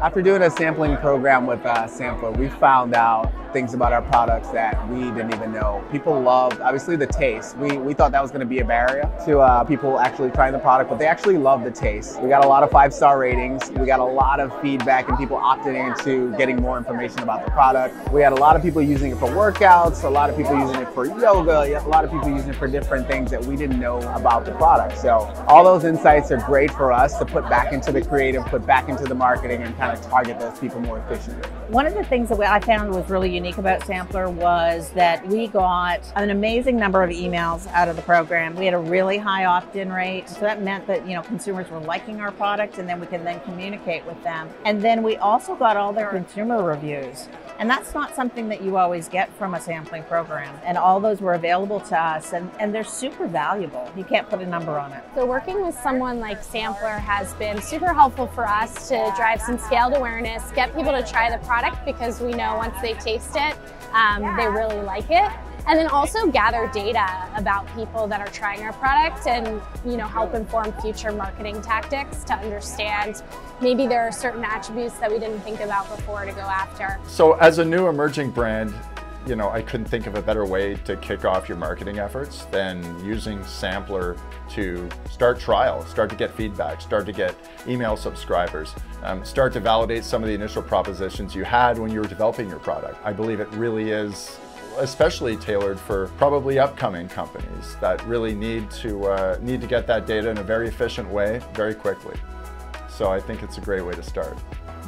After doing a sampling program with Sampler, we found out things about our products that we didn't even know. People loved, obviously, the taste. We thought that was going to be a barrier to people actually trying the product, but they actually love the taste. We got a lot of 5-star ratings. We got a lot of feedback and people opting into getting more information about the product. We had a lot of people using it for workouts, a lot of people using it for yoga, a lot of people using it for different things that we didn't know about the product. So all those insights are great for us to put back into the creative, put back into the marketing, and kind of target those people more efficiently. One of the things that I found was really unique about Sampler was that we got an amazing number of emails out of the program. We had a really high opt-in rate, so that meant that consumers were liking our product, and then we can then communicate with them. And then we also got all their consumer reviews. And that's not something that you always get from a sampling program. And all those were available to us, and they're super valuable. You can't put a number on it. So working with someone like Sampler has been super helpful for us to drive some scaled awareness, get people to try the product because we know once they taste it, they really like it. And then also gather data about people that are trying our product and help inform future marketing tactics to understand maybe there are certain attributes that we didn't think about before to go after. So as a new emerging brand, I couldn't think of a better way to kick off your marketing efforts than using Sampler to start trials, start to get feedback, start to get email subscribers, start to validate some of the initial propositions you had when you were developing your product. I believe it really is especially tailored for probably upcoming companies that really need to get that data in a very efficient way, very quickly. So I think it's a great way to start.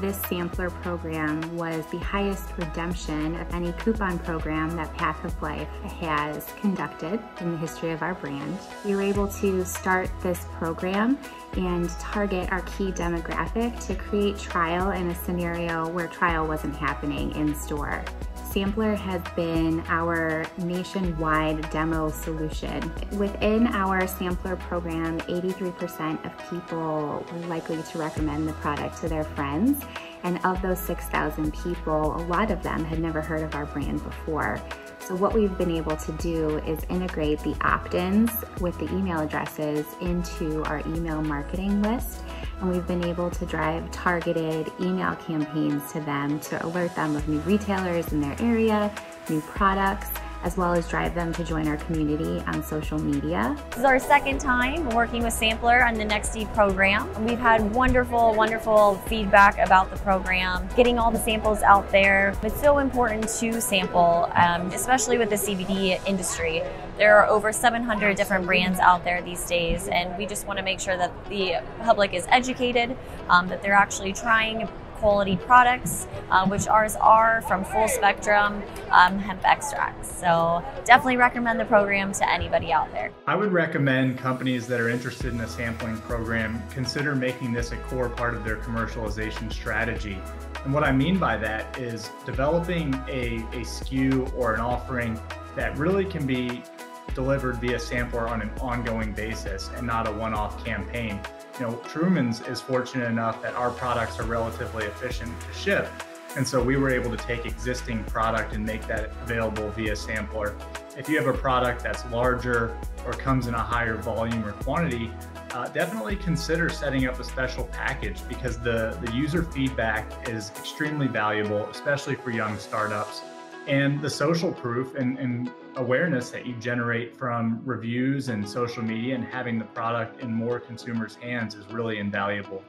This Sampler program was the highest redemption of any coupon program that Path of Life has conducted in the history of our brand. We were able to start this program and target our key demographic to create trial in a scenario where trial wasn't happening in store. Sampler has been our nationwide demo solution. Within our Sampler program, 83% of people were likely to recommend the product to their friends. And of those 6,000 people, a lot of them had never heard of our brand before. So what we've been able to do is integrate the opt-ins with the email addresses into our email marketing list. And we've been able to drive targeted email campaigns to them to alert them of new retailers in their area, new products, as well as drive them to join our community on social media. This is our second time working with Sampler on the NextD program. We've had wonderful, wonderful feedback about the program, getting all the samples out there. It's so important to sample, especially with the CBD industry. There are over 700 different brands out there these days, and we just want to make sure that the public is educated, that they're actually trying quality products, which ours are from Full Spectrum hemp extracts. So definitely recommend the program to anybody out there. I would recommend companies that are interested in a sampling program consider making this a core part of their commercialization strategy. And what I mean by that is developing a SKU or an offering that really can be delivered via Sampler on an ongoing basis and not a one-off campaign. Truman's is fortunate enough that our products are relatively efficient to ship. And so we were able to take existing product and make that available via Sampler. If you have a product that's larger or comes in a higher volume or quantity, definitely consider setting up a special package because the user feedback is extremely valuable, especially for young startups. And the social proof and awareness that you generate from reviews and social media and having the product in more consumers' hands is really invaluable.